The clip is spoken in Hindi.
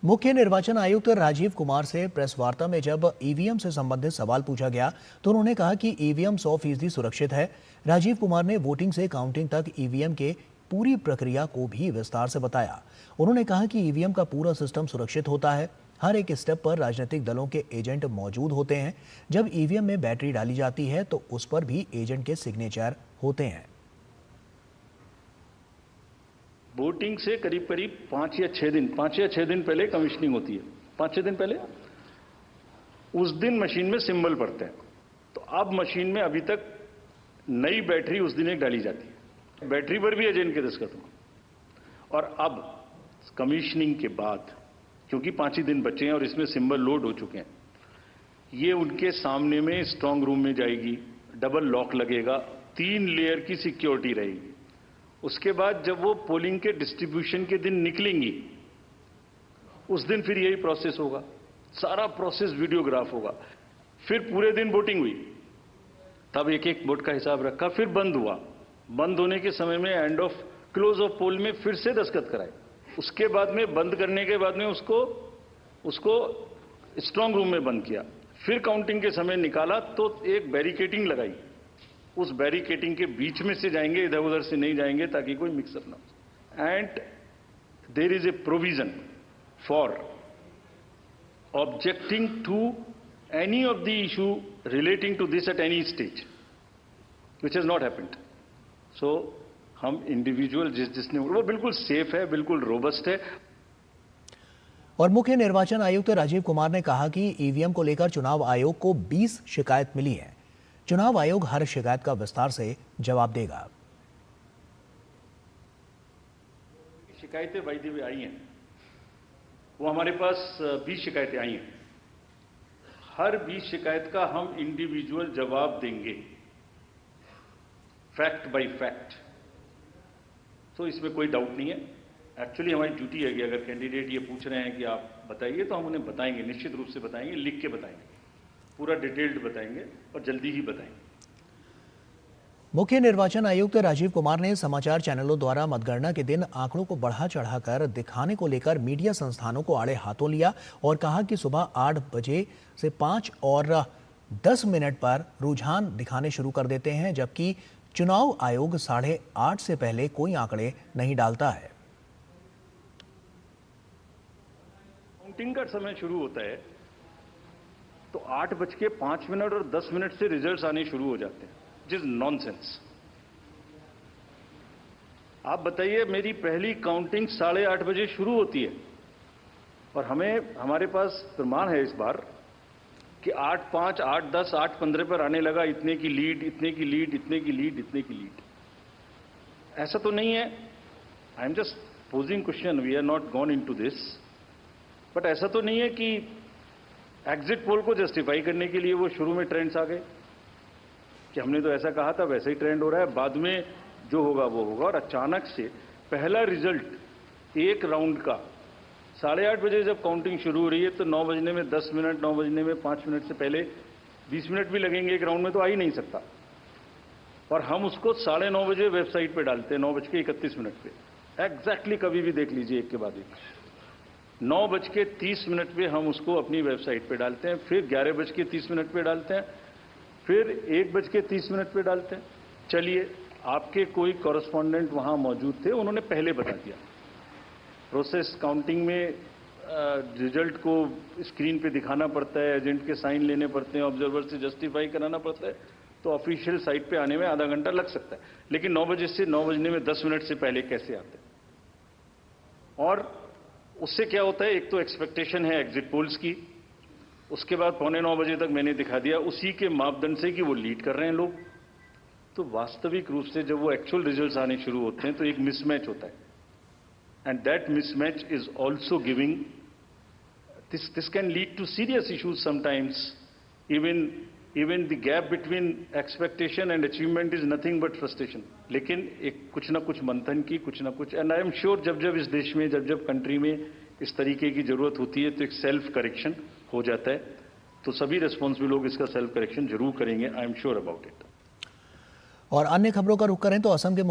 मुख्य निर्वाचन आयुक्त राजीव कुमार से प्रेस वार्ता में जब ईवीएम से संबंधित सवाल पूछा गया तो उन्होंने कहा कि ईवीएम 100% सुरक्षित है। राजीव कुमार ने वोटिंग से काउंटिंग तक ईवीएम के पूरी प्रक्रिया को भी विस्तार से बताया। उन्होंने कहा कि ईवीएम का पूरा सिस्टम सुरक्षित होता है। हर एक स्टेप पर राजनीतिक दलों के एजेंट मौजूद होते हैं। जब ईवीएम में बैटरी डाली जाती है तो उस पर भी एजेंट के सिग्नेचर होते हैं। वोटिंग से करीब करीब 5 या 6 दिन पहले कमीशनिंग होती है। 5-6 दिन पहले उस दिन मशीन में सिंबल पड़ते हैं। तो अब मशीन में अभी तक नई बैटरी उस दिन एक डाली जाती है। बैटरी पर भी एजेंट के दस्तखत होंगे। और अब कमीशनिंग के बाद क्योंकि 5 ही दिन बचे हैं और इसमें सिंबल लोड हो चुके हैं, ये उनके सामने में स्ट्रांग रूम में जाएगी, डबल लॉक लगेगा, 3 लेयर की सिक्योरिटी रहेगी। उसके बाद जब वो पोलिंग के डिस्ट्रीब्यूशन के दिन निकलेंगी उस दिन फिर यही प्रोसेस होगा। सारा प्रोसेस वीडियोग्राफ होगा। फिर पूरे दिन वोटिंग हुई, तब एक एक वोट का हिसाब रखा, फिर बंद हुआ। बंद होने के समय में एंड ऑफ क्लोज ऑफ पोल में फिर से दस्तखत कराए। उसके बाद में बंद करने के बाद में उसको स्ट्रांग रूम में बंद किया। फिर काउंटिंग के समय निकाला तो एक बैरिकेडिंग लगाई। उस बैरिकेडिंग के बीच में से जाएंगे, इधर उधर से नहीं जाएंगे ताकि कोई मिक्सअप ना हो। And there is a provision for objecting to any of the issue relating to this at any stage which has not happened. So हम इंडिविजुअल जिसने वो बिल्कुल सेफ है, बिल्कुल रोबस्ट है। और मुख्य निर्वाचन आयुक्त राजीव कुमार ने कहा कि ईवीएम को लेकर चुनाव आयोग को 20 शिकायत मिली है। चुनाव आयोग हर शिकायत का विस्तार से जवाब देगा। शिकायतें बाय द वे आई हैं, वो हमारे पास 20 शिकायतें आई हैं। हर 20 शिकायत का हम इंडिविजुअल जवाब देंगे, फैक्ट बाय फैक्ट। तो इसमें कोई डाउट नहीं है। एक्चुअली हमारी ड्यूटी है कि अगर कैंडिडेट ये पूछ रहे हैं कि आप बताइए तो हम उन्हें बताएंगे, निश्चित रूप से बताएंगे, लिख के बताएंगे, पूरा डिटेल्ड बताएंगे और जल्दी ही बताएंगे। मुख्य निर्वाचन आयुक्त राजीव कुमार ने समाचार चैनलों द्वारा मतगणना के दिन आंकड़ों को बढ़ा चढ़ाकर दिखाने को लेकर मीडिया संस्थानों को आड़े हाथों लिया और कहा कि सुबह 8 बजे से 5 और 10 मिनट पर रुझान दिखाने शुरू कर देते हैं, जबकि चुनाव आयोग 8:30 से पहले कोई आंकड़े नहीं डालता है। काउंटिंग का समय शुरू होता है तो 8:05 और 10 मिनट से रिजल्ट्स आने शुरू हो जाते हैं, जिस नॉनसेंस। आप बताइए, मेरी पहली काउंटिंग 8:30 बजे शुरू होती है और हमारे पास प्रमाण है इस बार कि 8:05, 8:10, 8:15 पर आने लगा, इतने की लीड, इतने की लीड, इतने की लीड, इतने की लीड। ऐसा तो नहीं है। I am just posing question, we are not gone into this. But ऐसा तो नहीं है कि एग्जिट पोल को जस्टिफाई करने के लिए वो शुरू में ट्रेंड्स आ गए कि हमने तो ऐसा कहा था, वैसे ही ट्रेंड हो रहा है, बाद में जो होगा वो होगा। और अचानक से पहला रिजल्ट एक राउंड का 8:30 बजे जब काउंटिंग शुरू हो रही है तो 9 बजने में 10 मिनट, 9 बजने में 5 मिनट से पहले 20 मिनट भी लगेंगे एक राउंड में, तो आ ही नहीं सकता। और हम उसको 9:30 बजे वेबसाइट पे डालते हैं, 9:31 पे। एग्जैक्टली कभी भी देख लीजिए, एक के बाद एक। 9:30 पे हम उसको अपनी वेबसाइट पे डालते हैं, फिर 11:30 पे डालते हैं, फिर 1:30 पे डालते हैं। चलिए, आपके कोई कॉरेस्पॉन्डेंट वहां मौजूद थे, उन्होंने पहले बता दिया। प्रोसेस काउंटिंग में रिजल्ट को स्क्रीन पे दिखाना पड़ता है, एजेंट के साइन लेने पड़ते हैं, ऑब्जर्वर से जस्टिफाई कराना पड़ता है, तो ऑफिशियल साइट पे आने में आधा घंटा लग सकता है। लेकिन 9 बजे से 9 बजने में 10 मिनट से पहले कैसे आते हैं? और उससे क्या होता है, एक तो एक्सपेक्टेशन है एग्जिट पोल्स की, उसके बाद 8:45 बजे तक मैंने दिखा दिया उसी के मापदंड से कि वो लीड कर रहे हैं लोग। तो वास्तविक रूप से जब वो एक्चुअल रिजल्ट्स आने शुरू होते हैं तो एक मिसमैच होता है, and that mismatch is also giving this can lead to serious issues sometimes. Even the gap between expectation and achievement is nothing but frustration. लेकिन एक कुछ ना कुछ मंथन की, कुछ ना कुछ, एंड आई एम श्योर जब इस देश में, जब कंट्री में इस तरीके की जरूरत होती है तो एक सेल्फ करेक्शन हो जाता है। तो सभी रेस्पॉन्सिबल लोग इसका सेल्फ करेक्शन जरूर करेंगे, I am sure about it. और अन्य खबरों का रुख करें तो असम के